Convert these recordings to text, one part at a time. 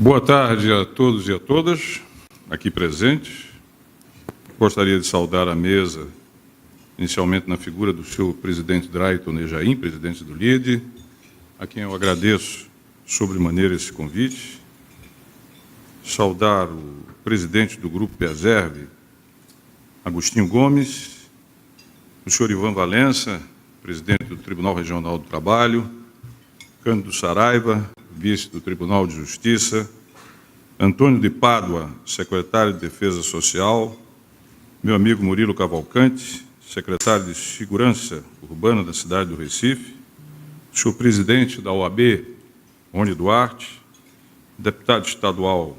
Boa tarde a todos e a todas aqui presentes. Gostaria de saudar a mesa, inicialmente na figura do senhor presidente Drayton Nejaim, presidente do LIDE, a quem eu agradeço sobremaneira esse convite. Saudar o presidente do Grupo PESERV, Agostinho Gomes, o senhor Ivan Valença, presidente do Tribunal Regional do Trabalho, Cândido Saraiva, vice do Tribunal de Justiça, Antônio de Pádua, secretário de Defesa Social, meu amigo Murilo Cavalcante, secretário de Segurança Urbana da cidade do Recife, o senhor presidente da OAB, Rony Duarte, deputado estadual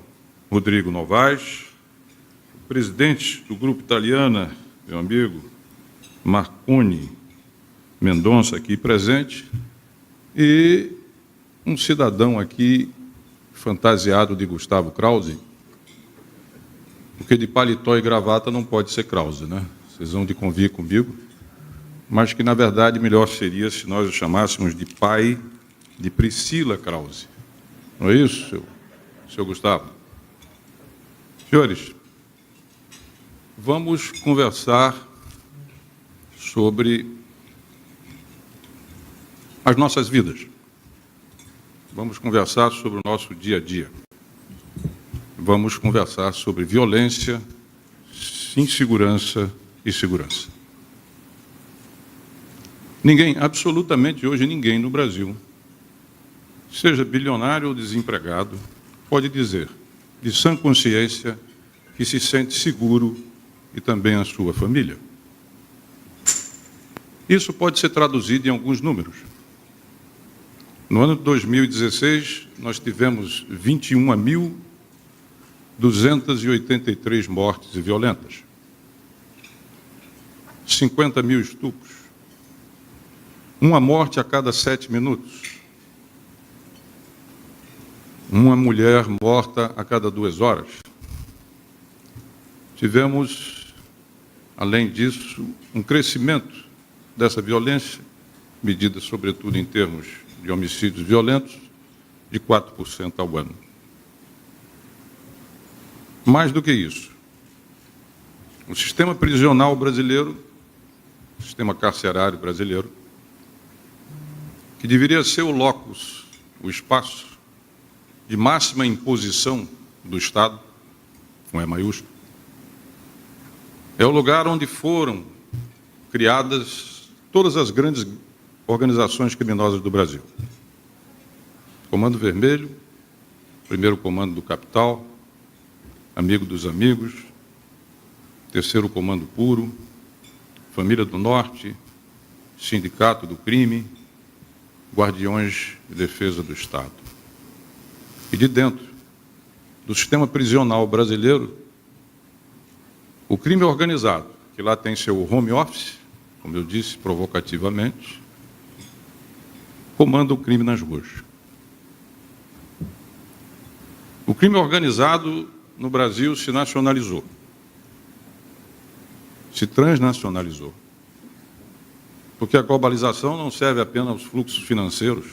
Rodrigo Novaes, o presidente do Grupo Italiana, meu amigo Marconi Mendonça, aqui presente, e um cidadão aqui fantasiado de Gustavo Krause, porque de paletó e gravata não pode ser Krause, né? Vocês vão de convir comigo, mas que, na verdade, melhor seria se nós o chamássemos de pai de Priscila Krause. Não é isso, senhor Gustavo? Senhores, vamos conversar sobre as nossas vidas. Vamos conversar sobre o nosso dia a dia. Vamos conversar sobre violência, insegurança e segurança. Ninguém, absolutamente hoje ninguém no Brasil, seja bilionário ou desempregado, pode dizer, de sã consciência, que se sente seguro e também a sua família. Isso pode ser traduzido em alguns números. No ano de 2016, nós tivemos 21.283 mortes violentas, 50 mil estupros, uma morte a cada 7 minutos, uma mulher morta a cada 2 horas. Tivemos, além disso, um crescimento dessa violência, medida sobretudo em termos de homicídios violentos, de 4% ao ano. Mais do que isso, o sistema prisional brasileiro, o sistema carcerário brasileiro, que deveria ser o locus, o espaço de máxima imposição do Estado, com E maiúsculo, é o lugar onde foram criadas todas as grandes organizações criminosas do Brasil. Comando Vermelho, primeiro comando do Capital, Amigo dos Amigos, terceiro comando Puro, Família do Norte, Sindicato do Crime, Guardiões de Defesa do Estado. E de dentro do sistema prisional brasileiro, o crime organizado, que lá tem seu home office, como eu disse provocativamente, comanda o crime nas ruas. O crime organizado no Brasil se nacionalizou, se transnacionalizou, porque a globalização não serve apenas aos fluxos financeiros,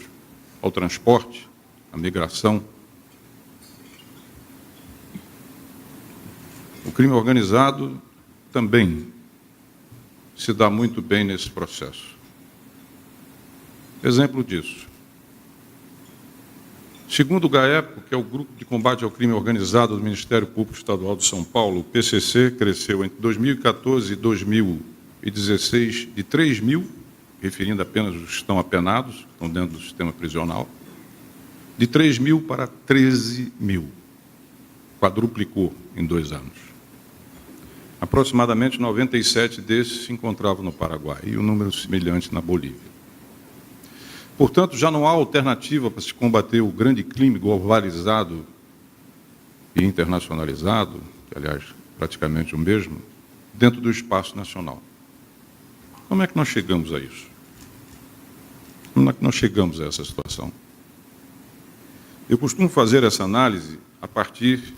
ao transporte, à migração. O crime organizado também se dá muito bem nesse processo. Exemplo disso. Segundo o GAEPO, que é o Grupo de Combate ao Crime Organizado do Ministério Público Estadual de São Paulo, o PCC cresceu entre 2014 e 2016 de 3 mil, referindo apenas os que estão apenados, que estão dentro do sistema prisional, de 3 mil para 13 mil. Quadruplicou em 2 anos. Aproximadamente 97 desses se encontravam no Paraguai, e um número semelhante na Bolívia. Portanto, já não há alternativa para se combater o grande crime globalizado e internacionalizado, que, aliás, praticamente o mesmo, dentro do espaço nacional. Como é que nós chegamos a isso? Como é que nós chegamos a essa situação? Eu costumo fazer essa análise a partir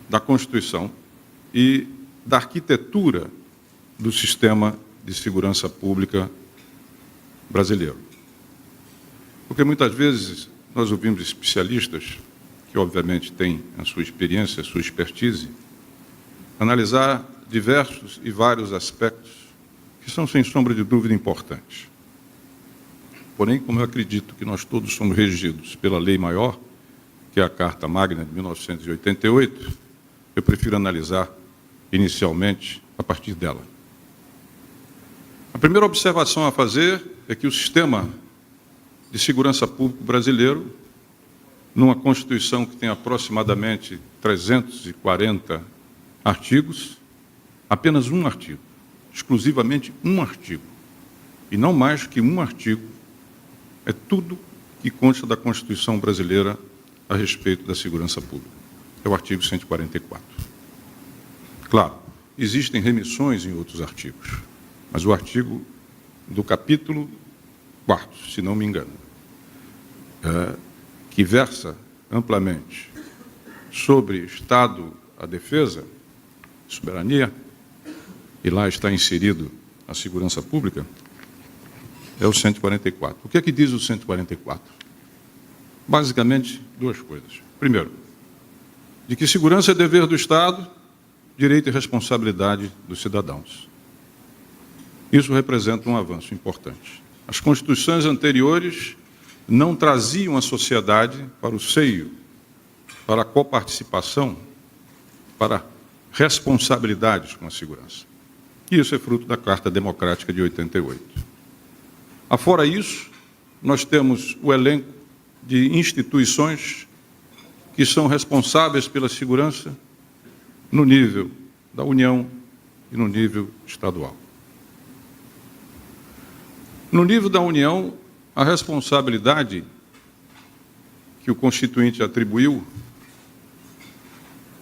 da Constituição e da arquitetura do sistema de segurança pública brasileiro. Porque muitas vezes nós ouvimos especialistas que obviamente tem a sua experiência, a sua expertise, analisar diversos e vários aspectos que são, sem sombra de dúvida, importantes. Porém, como eu acredito que nós todos somos regidos pela lei maior, que é a Carta Magna de 1988, eu prefiro analisar inicialmente a partir dela. A primeira observação a fazer é que o sistema de segurança pública brasileiro, numa Constituição que tem aproximadamente 340 artigos, apenas um artigo, exclusivamente um artigo, e não mais que um artigo, é tudo que consta da Constituição brasileira a respeito da segurança pública. É o artigo 144. Claro, existem remissões em outros artigos, mas o artigo do capítulo 4º, se não me engano, que versa amplamente sobre Estado, a defesa, soberania, e lá está inserido a segurança pública, é o 144. O que é que diz o 144? Basicamente, duas coisas. Primeiro, de que segurança é dever do Estado, direito e responsabilidade dos cidadãos. Isso representa um avanço importante. As constituições anteriores não traziam a sociedade para o seio, para a coparticipação, para responsabilidades com a segurança. E isso é fruto da Carta Democrática de 88. Afora isso, nós temos o elenco de instituições que são responsáveis pela segurança no nível da União e no nível estadual. No nível da União, a responsabilidade que o Constituinte atribuiu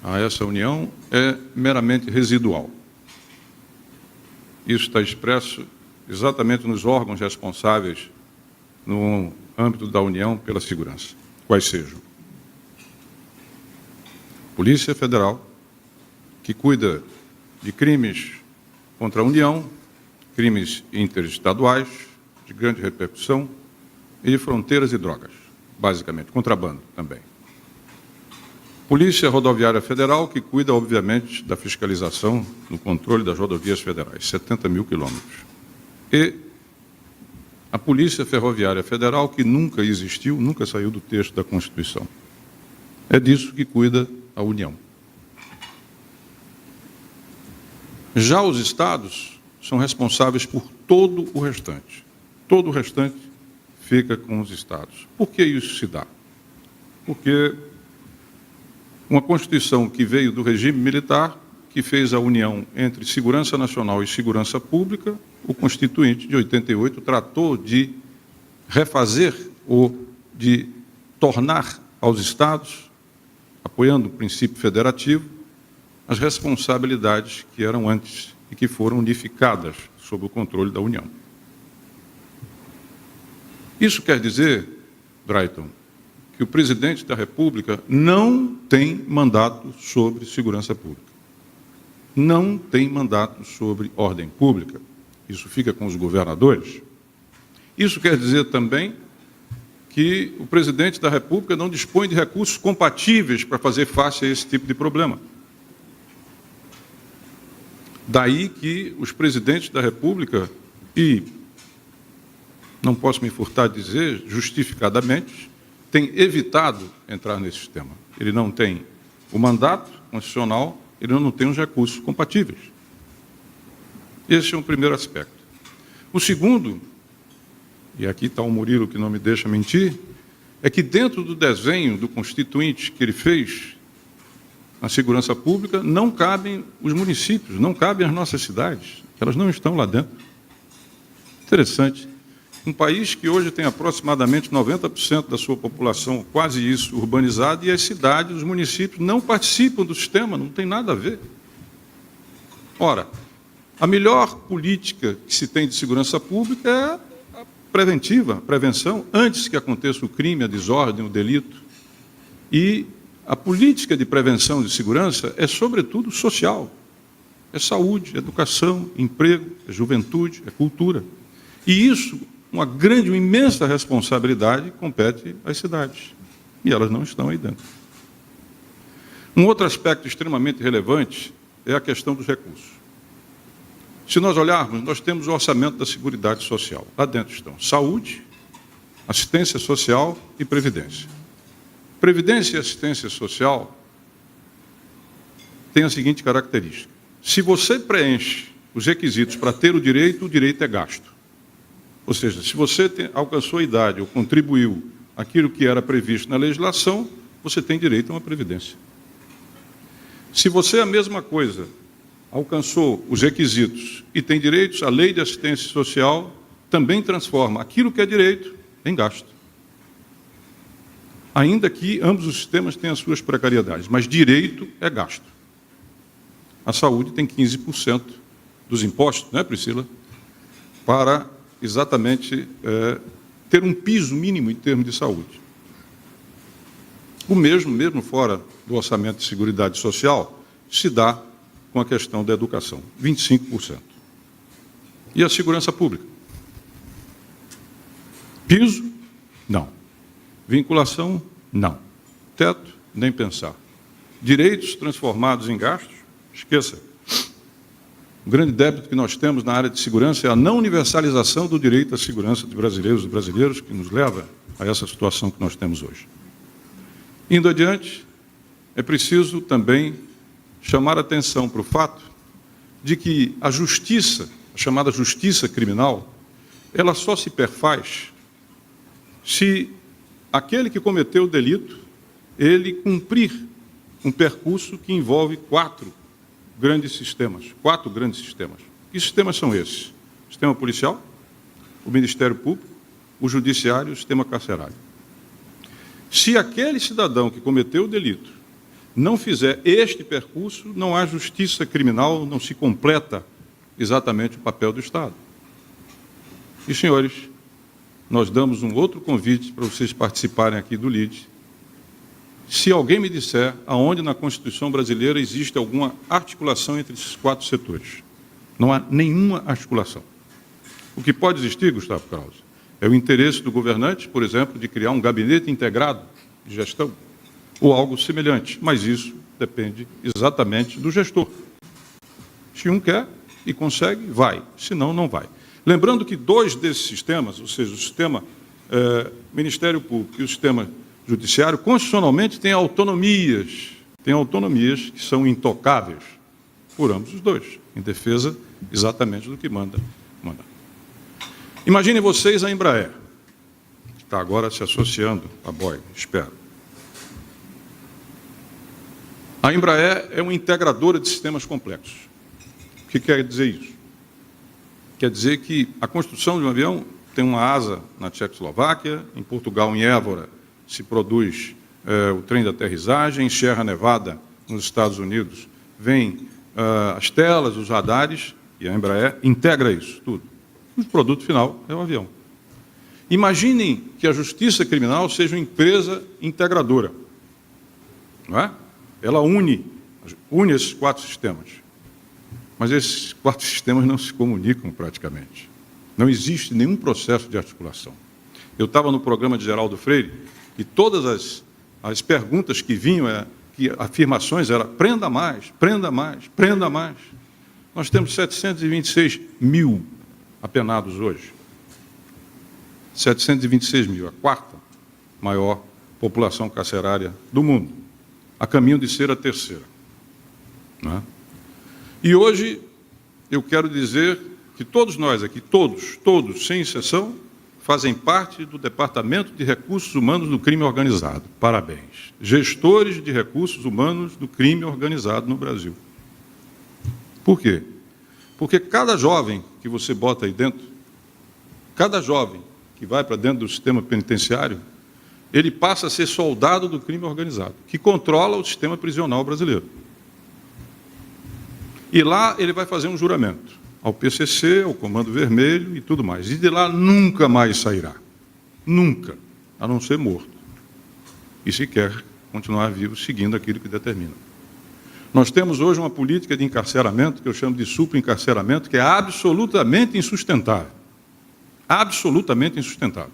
a essa União é meramente residual. Isso está expresso exatamente nos órgãos responsáveis no âmbito da União pela segurança, quais sejam. Polícia Federal, que cuida de crimes contra a União, crimes interestaduais, de grande repercussão, e de fronteiras e drogas, basicamente, contrabando também. Polícia Rodoviária Federal, que cuida, obviamente, da fiscalização, no controle das rodovias federais, 70 mil quilômetros. E a Polícia Ferroviária Federal, que nunca existiu, nunca saiu do texto da Constituição. É disso que cuida a União. Já os estados são responsáveis por todo o restante. Todo o restante fica com os estados. Por que isso se dá? Porque uma Constituição que veio do regime militar, que fez a união entre segurança nacional e segurança pública, o Constituinte de 88 tratou de refazer ou de tornar aos estados, apoiando o princípio federativo, as responsabilidades que eram antes e que foram unificadas sob o controle da União. Isso quer dizer, Drayton, que o presidente da República não tem mandato sobre segurança pública. Não tem mandato sobre ordem pública. Isso fica com os governadores. Isso quer dizer também que o presidente da República não dispõe de recursos compatíveis para fazer face a esse tipo de problema. Daí que os presidentes da República, e não posso me furtar de dizer, justificadamente, têm evitado entrar nesse tema. Ele não tem o mandato constitucional, ele não tem os recursos compatíveis. Esse é um primeiro aspecto. O segundo, e aqui está o Murilo que não me deixa mentir, é que dentro do desenho do Constituinte que ele fez na segurança pública, não cabem os municípios, não cabem as nossas cidades, elas não estão lá dentro. Interessante. Um país que hoje tem aproximadamente 90% da sua população, quase isso, urbanizada, e as cidades, os municípios, não participam do sistema, não tem nada a ver. Ora, a melhor política que se tem de segurança pública é a preventiva, a prevenção, antes que aconteça o crime, a desordem, o delito. E a política de prevenção de segurança é, sobretudo, social. É saúde, educação, emprego, é juventude, é cultura. E isso, uma grande, uma imensa responsabilidade compete às cidades. E elas não estão aí dentro. Um outro aspecto extremamente relevante é a questão dos recursos. Se nós olharmos, nós temos o orçamento da Seguridade Social. Lá dentro estão saúde, assistência social e previdência. Previdência e assistência social têm a seguinte característica. Se você preenche os requisitos para ter o direito é gasto. Ou seja, se você alcançou a idade ou contribuiu aquilo que era previsto na legislação, você tem direito a uma previdência. Se você, a mesma coisa, alcançou os requisitos e tem direitos, a lei de assistência social também transforma aquilo que é direito em gasto. Ainda que ambos os sistemas tenham as suas precariedades, mas direito é gasto. A saúde tem 15% dos impostos, não é, Priscila? Para exatamente ter um piso mínimo em termos de saúde. O mesmo fora do orçamento de Seguridade Social, se dá com a questão da educação, 25%. E a segurança pública? Piso? Não. Vinculação? Não. Teto? Nem pensar. Direitos transformados em gastos? Esqueça. O grande débito que nós temos na área de segurança é a não universalização do direito à segurança dos brasileiros, que nos leva a essa situação que nós temos hoje. Indo adiante, é preciso também chamar a atenção para o fato de que a justiça, a chamada justiça criminal, ela só se perfaz se aquele que cometeu o delito, ele cumprir um percurso que envolve quatro grandes sistemas. Que sistemas são esses? O sistema policial, o Ministério Público, o Judiciário e o sistema carcerário. Se aquele cidadão que cometeu o delito não fizer este percurso, não há justiça criminal, não se completa exatamente o papel do Estado. E, senhores, nós damos um outro convite para vocês participarem aqui do LIDE. Se alguém me disser aonde na Constituição brasileira existe alguma articulação entre esses quatro setores. Não há nenhuma articulação. O que pode existir, Gustavo Krause, é o interesse do governante, por exemplo, de criar um gabinete integrado de gestão, ou algo semelhante, mas isso depende exatamente do gestor. Se um quer e consegue, vai, senão não vai. Lembrando que dois desses sistemas, ou seja, o sistema Ministério Público e o sistema Judiciário, constitucionalmente têm autonomias que são intocáveis por ambos os dois, em defesa exatamente do que manda. Imaginem vocês a Embraer, que está agora se associando à Boeing, espero. A Embraer é uma integradora de sistemas complexos. O que quer dizer isso? Quer dizer que a construção de um avião tem uma asa na Tchecoslováquia, em Portugal, em Évora, se produz o trem de aterrissagem, em Sierra Nevada, nos Estados Unidos, vem as telas, os radares, e a Embraer integra isso tudo. O produto final é o avião. Imaginem que a justiça criminal seja uma empresa integradora. Não é? Ela une esses quatro sistemas. Mas esses quatro sistemas não se comunicam praticamente. Não existe nenhum processo de articulação. Eu estava no programa de Geraldo Freire e todas as perguntas que vinham, que afirmações eram prenda mais, prenda mais, prenda mais. Nós temos 726 mil apenados hoje. 726 mil, a quarta maior população carcerária do mundo, a caminho de ser a terceira. Não é? E hoje eu quero dizer que todos nós aqui, todos, sem exceção, fazem parte do Departamento de Recursos Humanos do Crime Organizado. Parabéns. Gestores de recursos humanos do crime organizado no Brasil. Por quê? Porque cada jovem que você bota aí dentro, cada jovem que vai para dentro do sistema penitenciário, ele passa a ser soldado do crime organizado, que controla o sistema prisional brasileiro. E lá ele vai fazer um juramento ao PCC, ao Comando Vermelho e tudo mais. E de lá nunca mais sairá. Nunca, a não ser morto. E se quer continuar vivo, seguindo aquilo que determina. Nós temos hoje uma política de encarceramento, que eu chamo de supra-encarceramento, que é absolutamente insustentável. Absolutamente insustentável.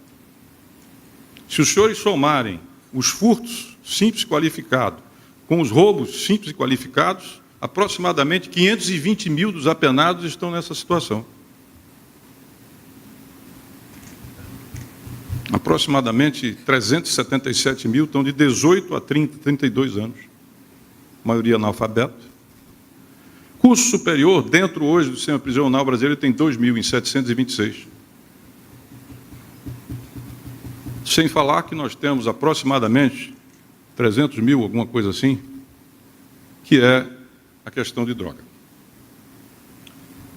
Se os senhores somarem os furtos simples qualificados com os roubos simples e qualificados, aproximadamente 520 mil dos apenados estão nessa situação. Aproximadamente 377 mil estão de 18 a 30, 32 anos, maioria analfabeto. Curso superior, dentro hoje do sistema prisional brasileiro, tem 2.726. Sem falar que nós temos aproximadamente 300 mil, alguma coisa assim, que é a questão de droga.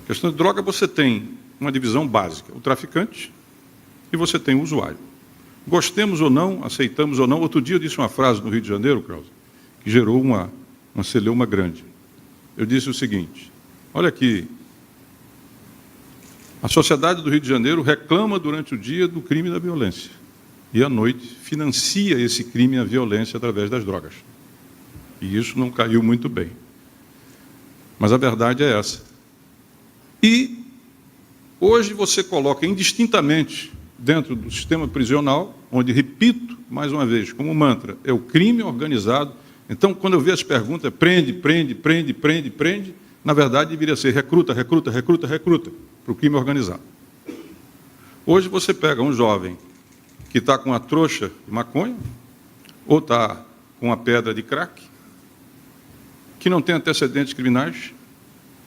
A questão de droga, você tem uma divisão básica, o traficante e você tem o usuário. Gostemos ou não, aceitamos ou não. Outro dia eu disse uma frase no Rio de Janeiro, Krause, que gerou uma celeuma grande. Eu disse o seguinte: olha aqui, a sociedade do Rio de Janeiro reclama durante o dia do crime e da violência. E à noite financia esse crime e a violência através das drogas. E isso não caiu muito bem. Mas a verdade é essa. E hoje você coloca indistintamente dentro do sistema prisional, onde, repito mais uma vez, como mantra, é o crime organizado. Então, quando eu vejo as perguntas, prende, na verdade deveria ser recruta para o crime organizado. Hoje você pega um jovem que está com a trouxa de maconha, ou está com a pedra de crack, que não tem antecedentes criminais,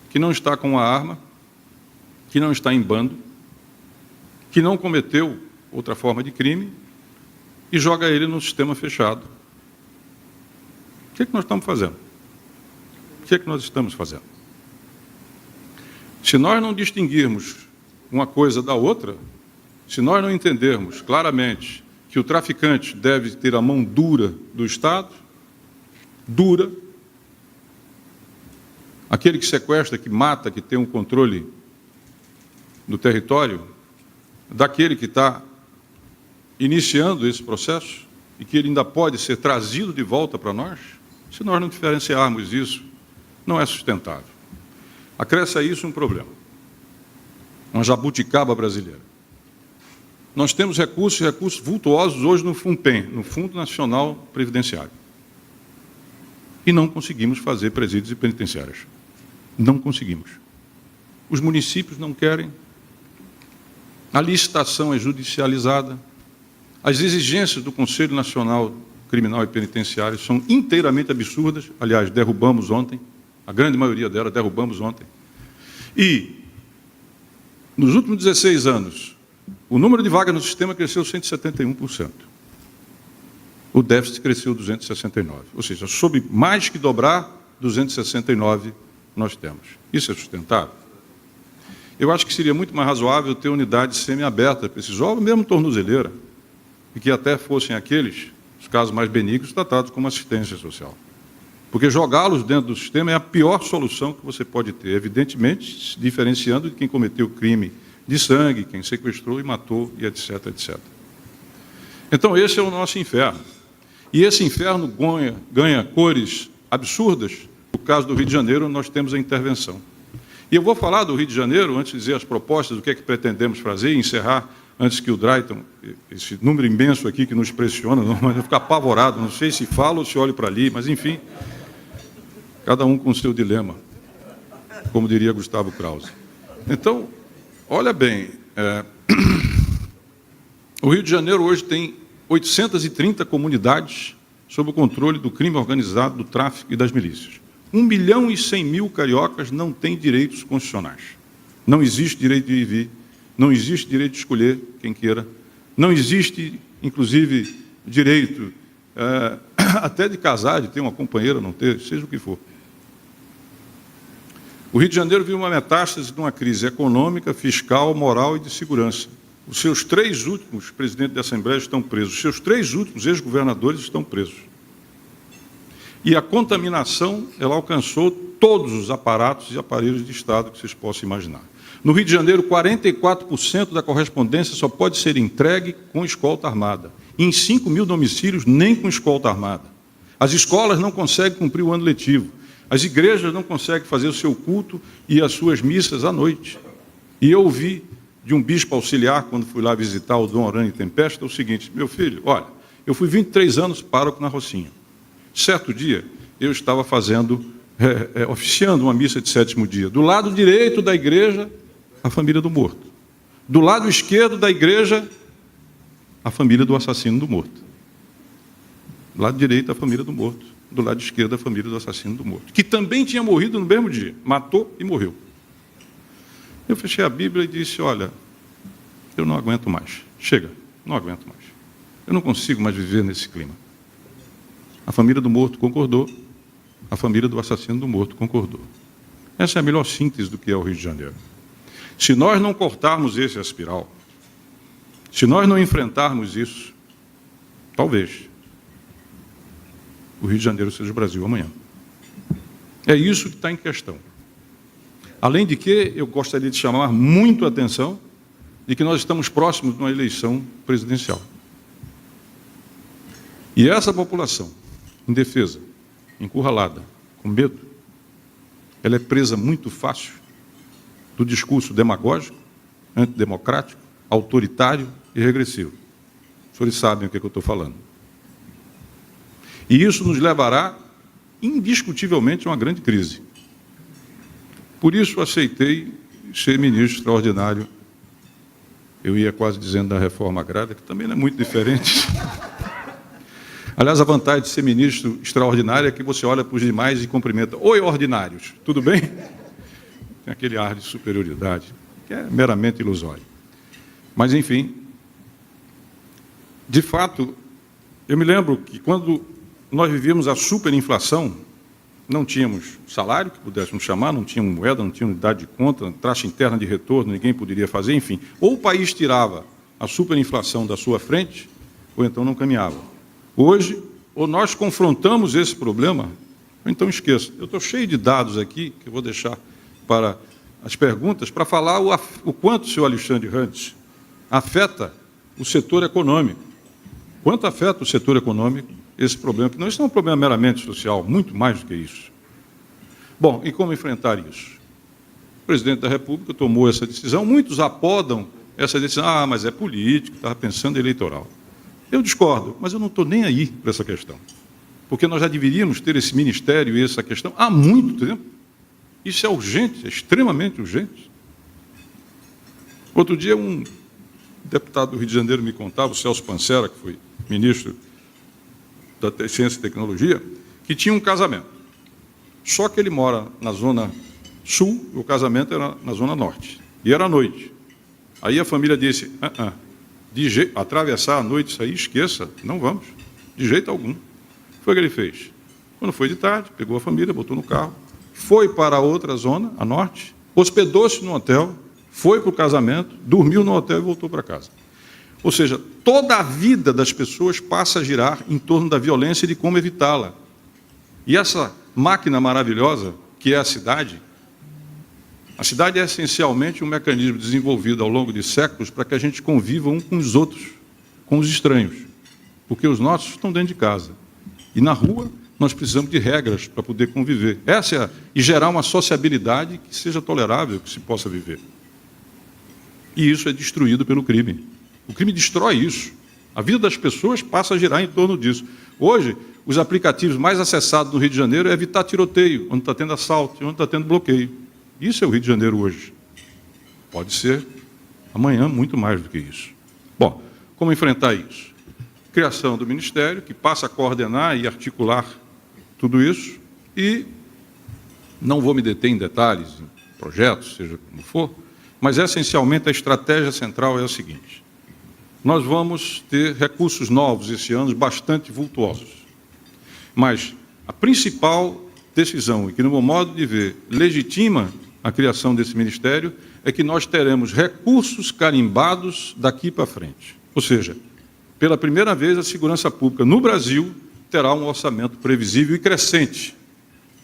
que não está com uma arma, que não está em bando, que não cometeu outra forma de crime, e joga ele no sistema fechado. O que é que nós estamos fazendo? O que é que nós estamos fazendo? Se nós não distinguirmos uma coisa da outra, se nós não entendermos claramente que o traficante deve ter a mão dura do Estado, dura, aquele que sequestra, que mata, que tem um controle do território, daquele que está iniciando esse processo e que ele ainda pode ser trazido de volta para nós, se nós não diferenciarmos isso, não é sustentável. Acresce a isso um problema, uma jabuticaba brasileira. Nós temos recursos vultuosos hoje no FUNPEN, no Fundo Nacional Previdenciário. E não conseguimos fazer presídios e penitenciárias. Não conseguimos. Os municípios não querem. A licitação é judicializada. As exigências do Conselho Nacional Criminal e Penitenciário são inteiramente absurdas. Aliás, derrubamos ontem. A grande maioria delas derrubamos ontem. E, nos últimos 16 anos, o número de vagas no sistema cresceu 171%. O déficit cresceu 269%. Ou seja, sob mais que dobrar, 269 nós temos. Isso é sustentável? Eu acho que seria muito mais razoável ter unidades semi-abertas para esses jovens, mesmo tornozeleira, e que até fossem aqueles, os casos mais benignos, tratados como assistência social. Porque jogá-los dentro do sistema é a pior solução que você pode ter, evidentemente, se diferenciando de quem cometeu crime de sangue, quem sequestrou e matou, e etc, etc. Então, esse é o nosso inferno. E esse inferno ganha cores absurdas. No caso do Rio de Janeiro, nós temos a intervenção. E eu vou falar do Rio de Janeiro, antes de dizer as propostas, do que é que pretendemos fazer, e encerrar, antes que o Drayton, esse número imenso aqui que nos pressiona, mas eu fico apavorado, não sei se falo ou se olho para ali, mas, enfim, cada um com o seu dilema, como diria Gustavo Krause. Então, olha bem, o Rio de Janeiro hoje tem 830 comunidades sob o controle do crime organizado, do tráfico e das milícias. 1.100.000 cariocas não têm direitos constitucionais. Não existe direito de ir e vir, não existe direito de escolher quem queira, não existe, inclusive, direito até de casar, de ter uma companheira, não ter, seja o que for. O Rio de Janeiro vive uma metástase de uma crise econômica, fiscal, moral e de segurança. Os seus 3 últimos presidentes da Assembleia estão presos, os seus 3 últimos ex-governadores estão presos. E a contaminação, ela alcançou todos os aparatos e aparelhos de Estado que vocês possam imaginar. No Rio de Janeiro, 44% da correspondência só pode ser entregue com escolta armada. Em 5.000 domicílios, nem com escolta armada. As escolas não conseguem cumprir o ano letivo. As igrejas não conseguem fazer o seu culto e as suas missas à noite. E eu ouvi de um bispo auxiliar, quando fui lá visitar o Dom Orânio Tempesta, o seguinte: meu filho, olha, eu fui 23 anos pároco na Rocinha. Certo dia, eu estava oficiando uma missa de sétimo dia. Do lado direito da igreja, a família do morto. Do lado esquerdo da igreja, a família do assassino do morto. Do lado direito, a família do morto. Do lado esquerdo, a família do assassino do morto. Que também tinha morrido no mesmo dia. Matou e morreu. Eu fechei a Bíblia e disse, olha, eu não aguento mais. Chega, não aguento mais. Eu não consigo mais viver nesse clima. A família do morto concordou. A família do assassino do morto concordou. Essa é a melhor síntese do que é o Rio de Janeiro. Se nós não cortarmos essa espiral, se nós não enfrentarmos isso, talvez o Rio de Janeiro seja o Brasil amanhã. É isso que está em questão. Além de que, eu gostaria de chamar muito a atenção de que nós estamos próximos de uma eleição presidencial. E essa população, indefesa, encurralada, com medo, ela é presa muito fácil do discurso demagógico, antidemocrático, autoritário e regressivo. Os senhores sabem o que eu estou falando. E isso nos levará, indiscutivelmente, a uma grande crise. Por isso, aceitei ser ministro extraordinário. Eu ia quase dizendo da reforma agrária, que também não é muito diferente. Aliás, a vantagem de ser ministro extraordinário é que você olha para os demais e cumprimenta. Oi, ordinários, tudo bem? Tem aquele ar de superioridade, que é meramente ilusório. Mas, enfim, de fato, eu me lembro que quando nós vivíamos a superinflação, não tínhamos salário, que pudéssemos chamar, não tínhamos moeda, não tínhamos unidade de conta, taxa interna de retorno, ninguém poderia fazer, enfim. Ou o país tirava a superinflação da sua frente, ou então não caminhava. Hoje, ou nós confrontamos esse problema, ou então esqueça. Eu estou cheio de dados aqui, que eu vou deixar para as perguntas, para falar o quanto, senhor Alexandre Rantes, afeta o setor econômico. Quanto afeta o setor econômico esse problema? Porque não, isso não é um problema meramente social, muito mais do que isso. Bom, e como enfrentar isso? O presidente da República tomou essa decisão, muitos apodam essa decisão, mas é político, estava pensando em eleitoral. Eu discordo, mas eu não estou nem aí para essa questão. Porque nós já deveríamos ter esse ministério e essa questão há muito tempo. Isso é urgente, é extremamente urgente. Outro dia, um deputado do Rio de Janeiro me contava, o Celso Pancera, que foi ministro da Ciência e Tecnologia, que tinha um casamento. Só que ele mora na zona sul, e o casamento era na zona norte. E era à noite. Aí a família disse, atravessar a noite, isso aí, esqueça, não vamos, de jeito algum. Foi o que ele fez. Quando foi de tarde, pegou a família, botou no carro, foi para a outra zona, a norte, hospedou-se no hotel, foi para o casamento, dormiu no hotel e voltou para casa. Ou seja, toda a vida das pessoas passa a girar em torno da violência e de como evitá-la. E essa máquina maravilhosa, que é a cidade é essencialmente um mecanismo desenvolvido ao longo de séculos para que a gente conviva um com os outros, com os estranhos, porque os nossos estão dentro de casa. E na rua nós precisamos de regras para poder conviver. E gerar uma sociabilidade que seja tolerável, que se possa viver. E isso é destruído pelo crime. O crime destrói isso. A vida das pessoas passa a girar em torno disso. Hoje, os aplicativos mais acessados no Rio de Janeiro é evitar tiroteio, onde está tendo assalto, onde está tendo bloqueio. Isso é o Rio de Janeiro hoje. Pode ser amanhã muito mais do que isso. Bom, como enfrentar isso? Criação do Ministério, que passa a coordenar e articular tudo isso, e não vou me deter em detalhes, em projetos, seja como for, mas essencialmente a estratégia central é a seguinte: nós vamos ter recursos novos esse ano, bastante vultuosos, mas a principal decisão, e que no meu modo de ver legitima a criação desse ministério, é que nós teremos recursos carimbados daqui para frente. Ou seja, pela primeira vez a segurança pública no Brasil terá um orçamento previsível e crescente,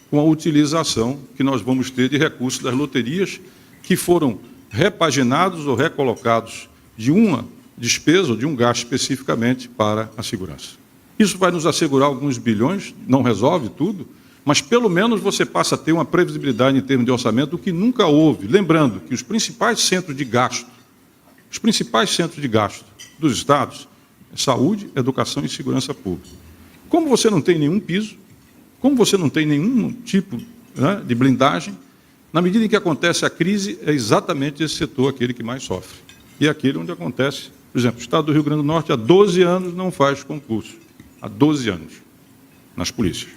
com a utilização que nós vamos ter de recursos das loterias que foram repaginados ou recolocados de uma despesa ou de um gasto especificamente para a segurança. Isso vai nos assegurar alguns bilhões, não resolve tudo, mas pelo menos você passa a ter uma previsibilidade em termos de orçamento, o que nunca houve. Lembrando que os principais centros de gasto dos estados é saúde, educação e segurança pública. Como você não tem nenhum piso, Como você não tem nenhum tipo, né, de blindagem, na medida em que acontece a crise, é exatamente esse setor aquele que mais sofre. E é aquele onde acontece, por exemplo, o Estado do Rio Grande do Norte há 12 anos não faz concurso. Há 12 anos, nas polícias.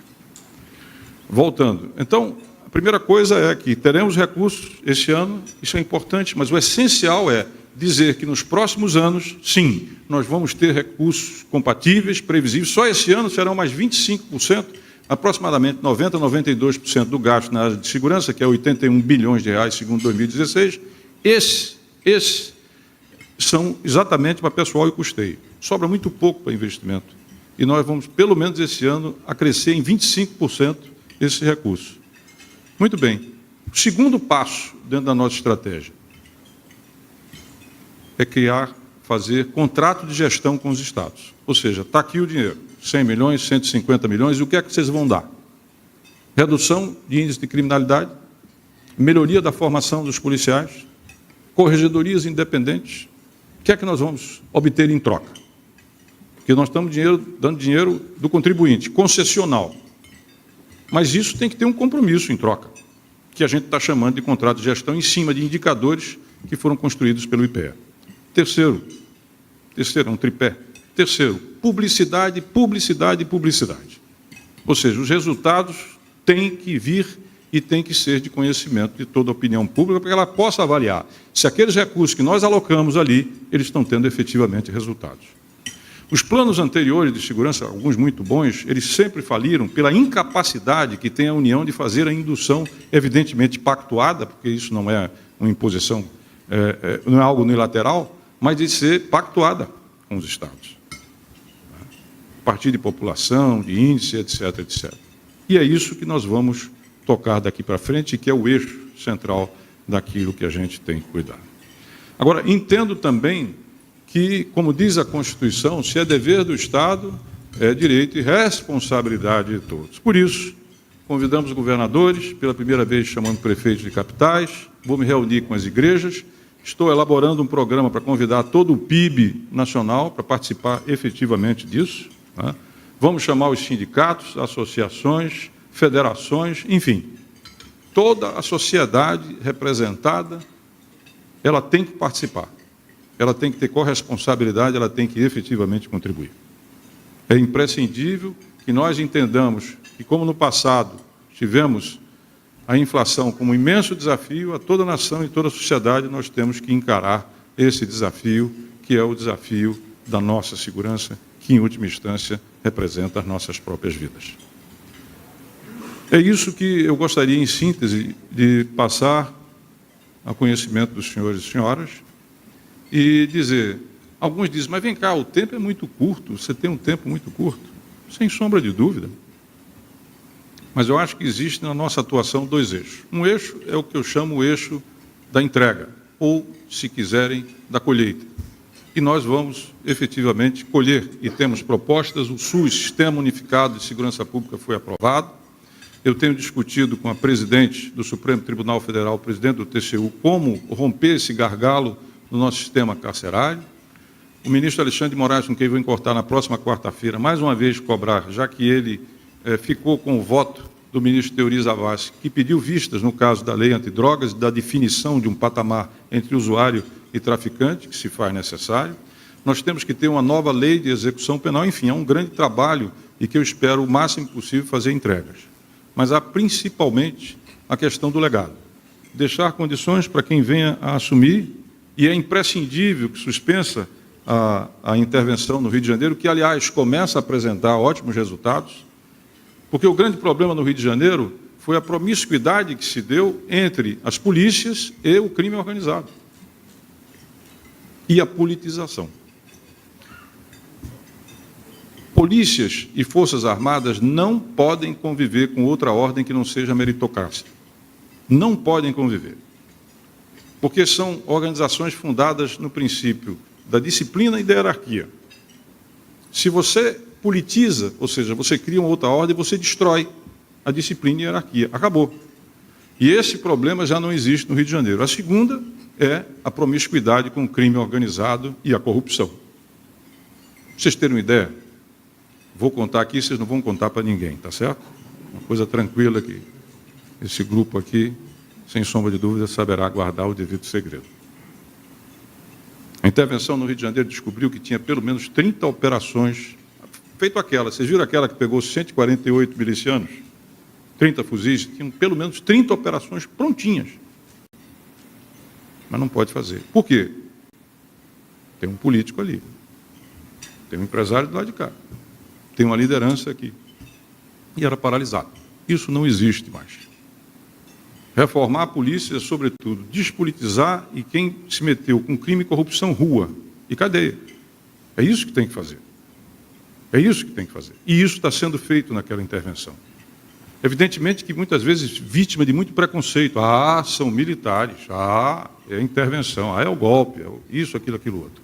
Voltando. Então, a primeira coisa é que teremos recursos esse ano, isso é importante, mas o essencial é dizer que nos próximos anos, sim, nós vamos ter recursos compatíveis, previsíveis. Só esse ano serão mais 25%, aproximadamente 90% a 92% do gasto na área de segurança, que é 81 bilhões de reais, segundo 2016. Esses são exatamente para pessoal e custeio. Sobra muito pouco para investimento. E nós vamos, pelo menos esse ano, acrescer em 25% esse recurso. Muito bem. O segundo passo dentro da nossa estratégia é fazer contrato de gestão com os estados. Ou seja, está aqui o dinheiro, 100 milhões, 150 milhões, e o que é que vocês vão dar? Redução de índice de criminalidade, melhoria da formação dos policiais, corregedorias independentes. O que é que nós vamos obter em troca? Porque nós estamos dando dinheiro do contribuinte, concessional. Mas isso tem que ter um compromisso em troca, que a gente está chamando de contrato de gestão em cima de indicadores que foram construídos pelo IPEA. Terceiro, um tripé. Terceiro, publicidade, publicidade, publicidade. Ou seja, os resultados têm que vir e têm que ser de conhecimento de toda a opinião pública, para que ela possa avaliar se aqueles recursos que nós alocamos ali, eles estão tendo efetivamente resultados. Os planos anteriores de segurança, alguns muito bons, eles sempre faliram pela incapacidade que tem a União de fazer a indução, evidentemente pactuada, porque isso não é uma imposição, não é algo unilateral, mas de ser pactuada com os estados. A partir de população, de índice, etc., etc. E é isso que nós vamos tocar daqui para frente, que é o eixo central daquilo que a gente tem que cuidar. Agora, entendo também que, como diz a Constituição, se é dever do Estado, é direito e responsabilidade de todos. Por isso, convidamos governadores, pela primeira vez chamando prefeitos de capitais, vou me reunir com as igrejas, estou elaborando um programa para convidar todo o PIB nacional para participar efetivamente disso, né? Vamos chamar os sindicatos, associações, federações, enfim, toda a sociedade representada, ela tem que participar, ela tem que ter corresponsabilidade, ela tem que efetivamente contribuir. É imprescindível que nós entendamos que, como no passado tivemos a inflação como um imenso desafio, a toda a nação e toda a sociedade, nós temos que encarar esse desafio, que é o desafio da nossa segurança, que, em última instância, representa as nossas próprias vidas. É isso que eu gostaria, em síntese, de passar a conhecimento dos senhores e senhoras e dizer, alguns dizem, mas vem cá, o tempo é muito curto, você tem um tempo muito curto, sem sombra de dúvida. Mas eu acho que existe na nossa atuação dois eixos. Um eixo é o que eu chamo o eixo da entrega, ou, se quiserem, da colheita. E nós vamos, efetivamente, colher, e temos propostas, o SUS, Sistema Unificado de Segurança Pública, foi aprovado. Eu tenho discutido com a presidente do Supremo Tribunal Federal, o presidente do TCU, como romper esse gargalo no nosso sistema carcerário. O ministro Alexandre de Moraes, com quem vou encortar na próxima quarta-feira, mais uma vez cobrar, já que ele ficou com o voto do ministro Teori Zavascki, que pediu vistas no caso da lei antidrogas, da definição de um patamar entre usuário e traficante, que se faz necessário. Nós temos que ter uma nova lei de execução penal, enfim, é um grande trabalho e que eu espero o máximo possível fazer entregas. Mas há principalmente a questão do legado. Deixar condições para quem venha a assumir, e é imprescindível que suspensa a intervenção no Rio de Janeiro, que, aliás, começa a apresentar ótimos resultados, porque o grande problema no Rio de Janeiro foi a promiscuidade que se deu entre as polícias e o crime organizado. E a politização. Polícias e forças armadas não podem conviver com outra ordem que não seja a meritocrácia. Não podem conviver. Porque são organizações fundadas no princípio da disciplina e da hierarquia. Se você politiza, ou seja, você cria uma outra ordem, você destrói a disciplina e a hierarquia. Acabou. E esse problema já não existe no Rio de Janeiro. A segunda é a promiscuidade com o crime organizado e a corrupção. Pra vocês terem uma ideia, vou contar aqui, vocês não vão contar para ninguém, tá certo? uma coisa tranquila que esse grupo aqui, sem sombra de dúvida, saberá guardar o devido segredo. A intervenção no Rio de Janeiro descobriu que tinha pelo menos 30 operações, feito aquela, vocês viram aquela que pegou 148 milicianos, 30 fuzis, tinham pelo menos 30 operações prontinhas. Mas não pode fazer. Por quê? Tem um político ali, tem um empresário do lado de cá, tem uma liderança aqui. E era paralisado. Isso não existe mais. Reformar a polícia, sobretudo, despolitizar e quem se meteu com crime e corrupção, rua e cadeia. É isso que tem que fazer. É isso que tem que fazer. E isso está sendo feito naquela intervenção. Evidentemente que muitas vezes vítima de muito preconceito. Ah, são militares. Ah, é intervenção. Ah, é o golpe. É isso, aquilo, outro.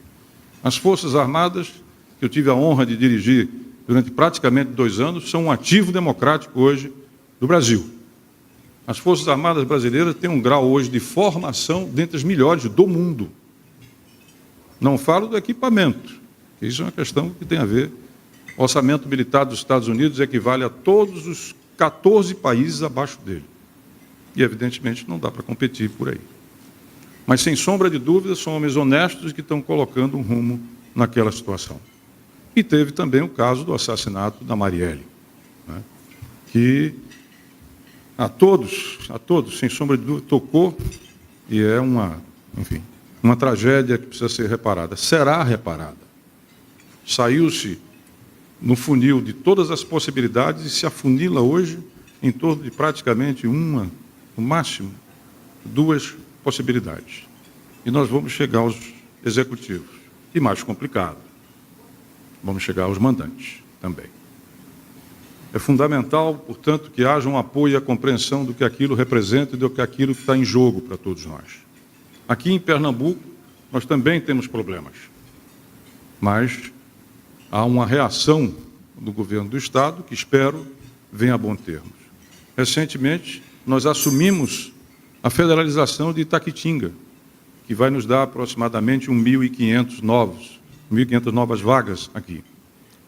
As Forças Armadas, que eu tive a honra de dirigir durante praticamente 2 anos, são um ativo democrático hoje do Brasil. As Forças Armadas brasileiras têm um grau hoje de formação dentre as melhores do mundo. Não falo do equipamento, que isso é uma questão que tem a ver. O orçamento militar dos Estados Unidos equivale a todos os 14 países abaixo dele. E, evidentemente, não dá para competir por aí. Mas, sem sombra de dúvida, são homens honestos que estão colocando um rumo naquela situação. E teve também o caso do assassinato da Marielle, né, que a todos, sem sombra de dúvida, tocou e é uma tragédia que precisa ser reparada. Será reparada. Saiu-se no funil de todas as possibilidades e se afunila hoje em torno de praticamente no máximo, 2 possibilidades. E nós vamos chegar aos executivos. E mais complicado, vamos chegar aos mandantes também. É fundamental, portanto, que haja um apoio e a compreensão do que aquilo representa e do que aquilo que está em jogo para todos nós. Aqui em Pernambuco, nós também temos problemas, mas há uma reação do governo do Estado que espero venha a bom termo. Recentemente, nós assumimos a federalização de Itaquitinga, que vai nos dar aproximadamente 1.500 novas vagas aqui.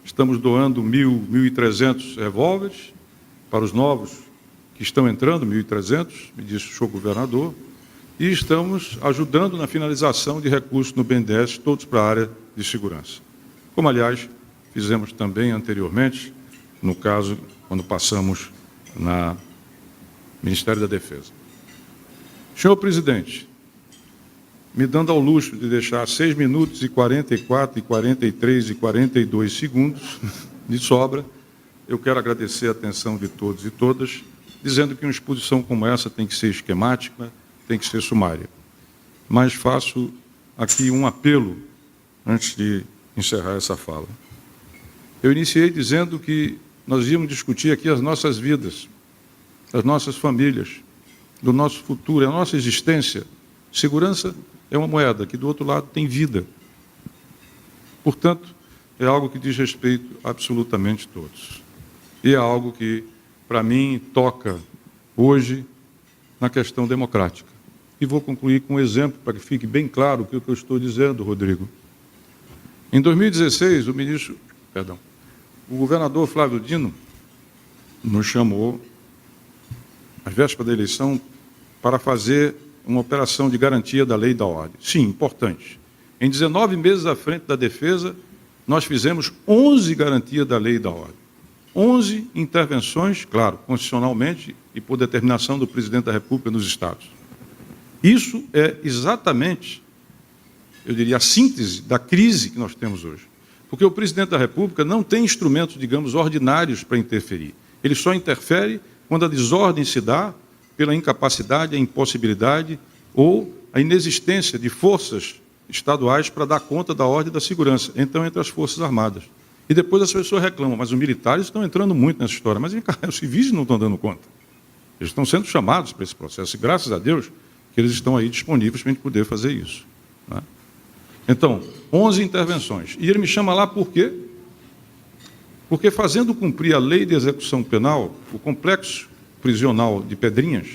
Estamos doando 1.300 revólveres para os novos que estão entrando, 1.300, me disse o senhor governador, e estamos ajudando na finalização de recursos no BNDES, todos para a área de segurança. Como, aliás, fizemos também anteriormente, no caso, quando passamos no Ministério da Defesa. Senhor presidente, me dando ao luxo de deixar 6 minutos e 44, e 43 e 42 segundos de sobra, eu quero agradecer a atenção de todos e todas, dizendo que uma exposição como essa tem que ser esquemática, tem que ser sumária. Mas faço aqui um apelo antes de encerrar essa fala. Eu iniciei dizendo que nós íamos discutir aqui as nossas vidas, as nossas famílias, do nosso futuro, a nossa existência. Segurança é uma moeda, que do outro lado tem vida. Portanto, é algo que diz respeito a absolutamente todos. E é algo que, para mim, toca hoje na questão democrática. E vou concluir com um exemplo, para que fique bem claro o que eu estou dizendo, Rodrigo. Em 2016, o governador Flávio Dino nos chamou, às vésperas da eleição, para fazer uma operação de garantia da lei e da ordem. Sim, importante. Em 19 meses à frente da defesa, nós fizemos 11 garantias da lei e da ordem. 11 intervenções, claro, constitucionalmente e por determinação do presidente da República nos estados. Isso é exatamente, eu diria, a síntese da crise que nós temos hoje. Porque o presidente da República não tem instrumentos, digamos, ordinários para interferir. Ele só interfere quando a desordem se dá pela incapacidade, a impossibilidade ou a inexistência de forças estaduais para dar conta da ordem e da segurança, então entre as Forças Armadas. E depois as pessoas reclamam, mas os militares estão entrando muito nessa história, mas os civis não estão dando conta. Eles estão sendo chamados para esse processo, e graças a Deus que eles estão aí disponíveis para a gente poder fazer isso, né? Então, 11 intervenções. E ele me chama lá por quê? Porque fazendo cumprir a lei de execução penal, o complexo prisional de Pedrinhas,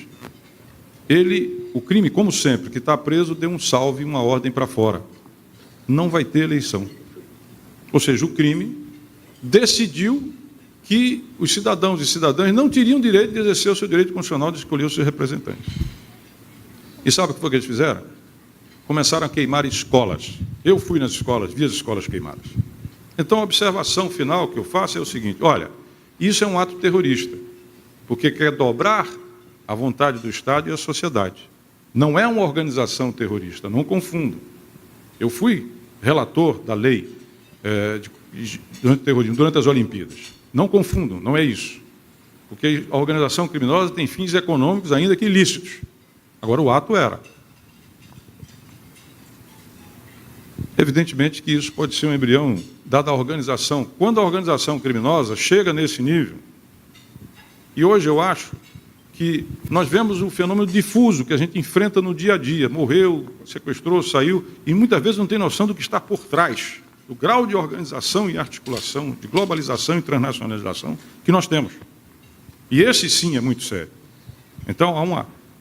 o crime, como sempre, que está preso, deu um salve e uma ordem para fora. Não vai ter eleição. Ou seja, o crime decidiu que os cidadãos e cidadãs não teriam direito de exercer o seu direito constitucional de escolher os seus representantes. E sabe o que foi que eles fizeram? Começaram a queimar escolas. Eu fui nas escolas, vi as escolas queimadas. Então, a observação final que eu faço é o seguinte: olha, isso é um ato terrorista, porque quer dobrar a vontade do Estado e a sociedade. Não é uma organização terrorista, não confundam. Eu fui relator da lei durante o terrorismo, durante as Olimpíadas. Não confundam, não é isso. Porque a organização criminosa tem fins econômicos, ainda que ilícitos. Agora, o ato era. Evidentemente que isso pode ser um embrião, dada a organização. Quando a organização criminosa chega nesse nível, e hoje eu acho que nós vemos o fenômeno difuso que a gente enfrenta no dia a dia, morreu, sequestrou, saiu, e muitas vezes não tem noção do que está por trás, do grau de organização e articulação, de globalização e transnacionalização que nós temos. E esse sim é muito sério. Então,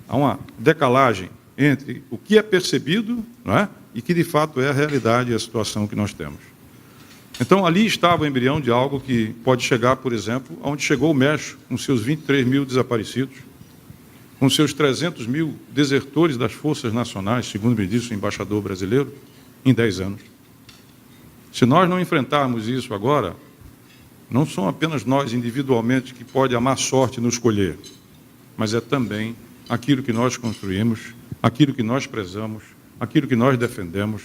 há uma decalagem entre o que é percebido, não é? E que, de fato, é a realidade e a situação que nós temos. Então, ali estava o embrião de algo que pode chegar, por exemplo, aonde chegou o México, com seus 23 mil desaparecidos, com seus 300 mil desertores das forças nacionais, segundo me disse o embaixador brasileiro, em 10 anos. Se nós não enfrentarmos isso agora, não são apenas nós individualmente que pode a má sorte nos colher, mas é também aquilo que nós construímos, aquilo que nós prezamos, aquilo que nós defendemos,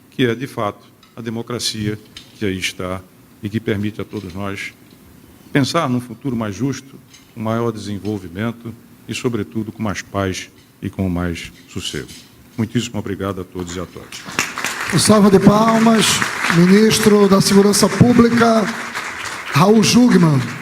que é, de fato, a democracia que aí está e que permite a todos nós pensar num futuro mais justo, com maior desenvolvimento e, sobretudo, com mais paz e com mais sossego. Muitíssimo obrigado a todos e a todas. Uma salva de palmas, ministro da Segurança Pública, Raul Jungmann.